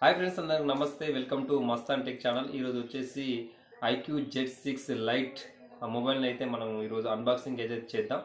Hi friends, అందరికి నమస్తే. Welcome to masthantech channel. ఈరోజు వచ్చేసి IQOO Z6 లైట్ ఆ మొబైల్ని అయితే మనం ఈరోజు అన్బాక్సింగ్ అయితే చేద్దాం.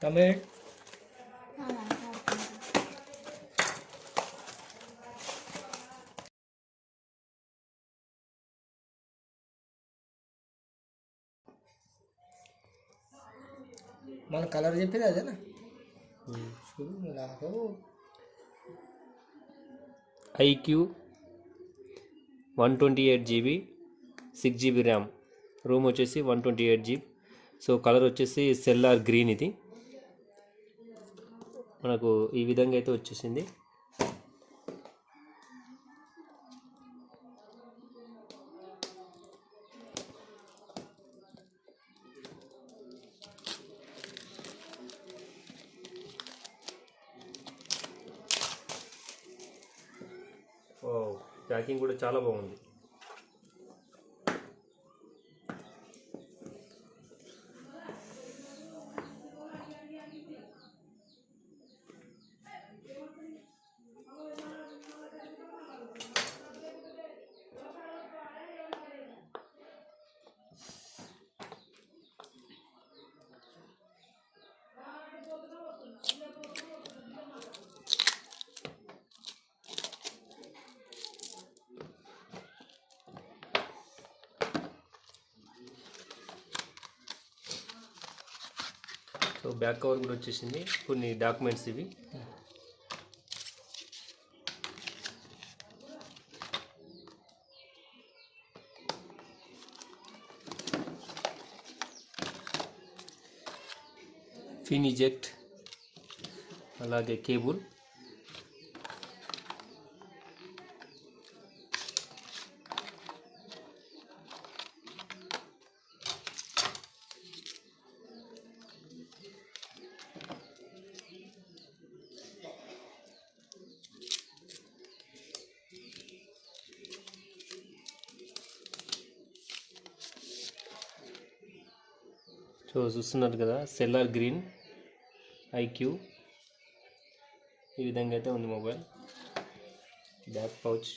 తమిళ్ మన కలర్ చెప్పేది అదేనా? IQOO 128GB 6GB RAM, room వచ్చేసి 128GB. సో కలర్ వచ్చేసి సెల్లార్ గ్రీన్. ఇది మనకు ఈ విధంగా అయితే వచ్చేసింది. ప్యాకింగ్ కూడా చాలా బాగుంది. సో బ్యాక్ కవర్ కూడా వచ్చేసింది. కొన్ని డాక్యుమెంట్స్ ఇవి. పిన్ ఇజెక్ట్, అలాగే కేబుల్, సో చూస్తున్నారు కదా, సెల్లార్ గ్రీన్ IQOO. ఈ విధంగా అయితే ఉంది మొబైల్. Back pouch,